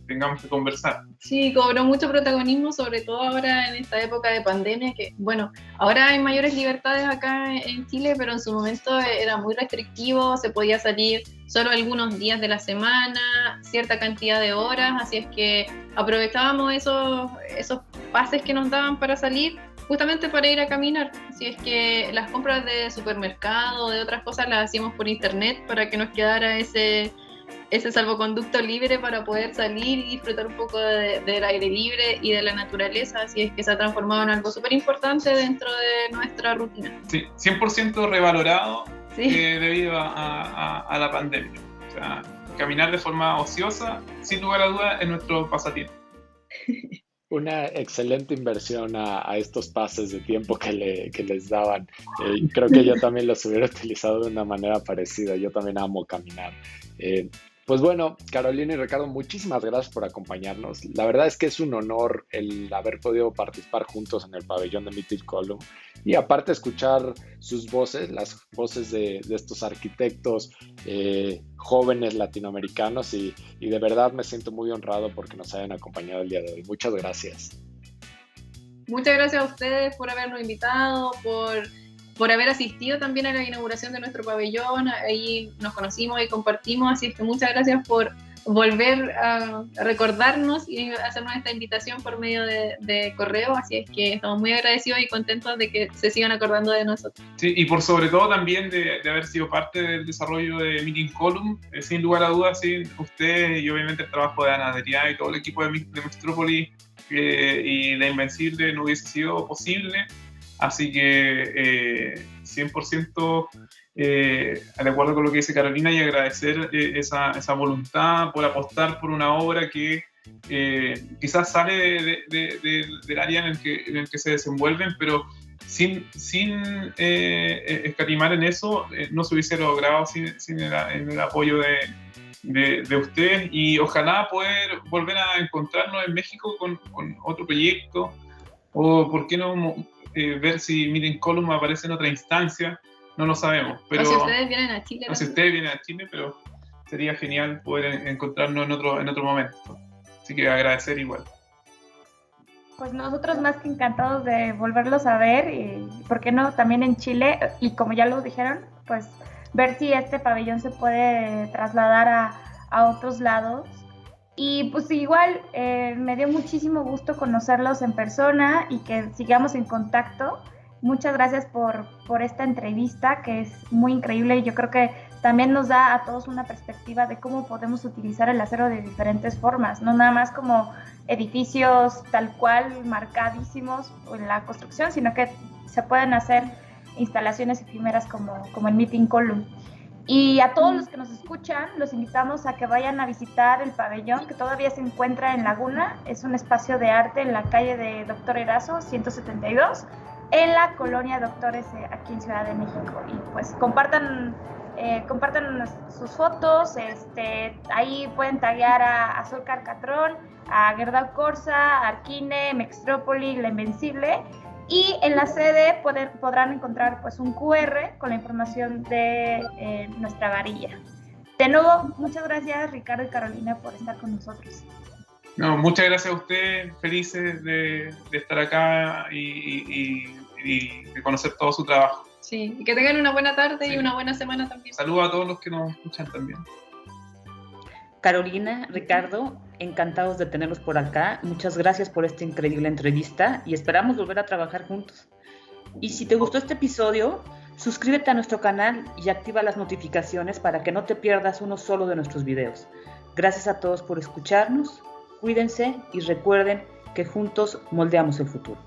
tengamos que conversar.
Sí, cobró mucho protagonismo, sobre todo ahora en esta época de pandemia, que bueno, ahora hay mayores libertades acá en Chile, pero en su momento era muy restrictivo, se podía salir solo algunos días de la semana, cierta cantidad de horas, así es que aprovechábamos esos pases que nos daban para salir, justamente para ir a caminar. Así es que las compras de supermercado o de otras cosas las hacíamos por internet para que nos quedara ese salvoconducto libre para poder salir y disfrutar un poco del aire libre y de la naturaleza. Así es que se ha transformado en algo súper importante dentro de nuestra rutina.
Sí, 100% revalorado,
sí.
Debido a la pandemia. O sea, caminar de forma ociosa, sin lugar a dudas, es nuestro pasatiempo.
Una excelente inversión a estos pases de tiempo que les daban. Creo que yo también los hubiera utilizado de una manera parecida. Yo también amo caminar. Pues bueno, Carolina y Ricardo, muchísimas gracias por acompañarnos. La verdad es que es un honor el haber podido participar juntos en el pabellón de Mythic Column y aparte escuchar sus voces, las voces de estos arquitectos jóvenes latinoamericanos y de verdad me siento muy honrado porque nos hayan acompañado el día de hoy. Muchas gracias.
Muchas gracias a ustedes por habernos invitado, por haber asistido también a la inauguración de nuestro pabellón. Ahí nos conocimos y compartimos, así es que muchas gracias por volver a recordarnos y hacernos esta invitación por medio de correo, así es que estamos muy agradecidos y contentos de que se sigan acordando de nosotros.
Sí, y por sobre todo también de haber sido parte del desarrollo de Mythic Column, sin lugar a dudas, sí, usted y obviamente el trabajo de Ana Adrià y todo el equipo de Mixtrópolis y de Invencible no hubiese sido posible. Así que 100% de acuerdo con lo que dice Carolina y agradecer esa voluntad por apostar por una obra que quizás sale del área en el que se desenvuelven, pero sin escatimar en eso, no se hubiese logrado sin el apoyo de ustedes, y ojalá poder volver a encontrarnos en México con otro proyecto, o por qué no ver si Meeting Column aparece en otra instancia, no lo sabemos. Pero,
o si ustedes vienen a Chile.
O si ustedes vienen a Chile, pero sería genial poder encontrarnos en otro momento. Así que agradecer igual.
Pues nosotros más que encantados de volverlos a ver, y por qué no también en Chile, y como ya lo dijeron, pues ver si este pabellón se puede trasladar a otros lados. Y pues igual me dio muchísimo gusto conocerlos en persona y que sigamos en contacto. Muchas gracias por esta entrevista, que es muy increíble, y yo creo que también nos da a todos una perspectiva de cómo podemos utilizar el acero de diferentes formas, no nada más como edificios tal cual marcadísimos en la construcción, sino que se pueden hacer instalaciones efímeras como el Meeting Column. Y a todos los que nos escuchan, los invitamos a que vayan a visitar el pabellón, que todavía se encuentra en Laguna. Es un espacio de arte en la calle de Doctor Erazo, 172, en la colonia Doctores, aquí en Ciudad de México. Y pues compartan sus fotos, ahí pueden taguear a Sol Carcatrón, a Gerdau Corsa, a Arquine, Mextrópoli, La Invencible. Y en la sede podrán encontrar pues un QR con la información de nuestra varilla. De nuevo, muchas gracias Ricardo y Carolina por estar con nosotros.
No, muchas gracias a ustedes, felices de estar acá y de conocer todo su trabajo.
Sí, y que tengan una buena tarde,
sí,
y una buena semana también.
Saludos a todos los que nos escuchan también.
Carolina, Ricardo, encantados de tenerlos por acá. Muchas gracias por esta increíble entrevista y esperamos volver a trabajar juntos. Y si te gustó este episodio, suscríbete a nuestro canal y activa las notificaciones para que no te pierdas uno solo de nuestros videos. Gracias a todos por escucharnos, cuídense y recuerden que juntos moldeamos el futuro.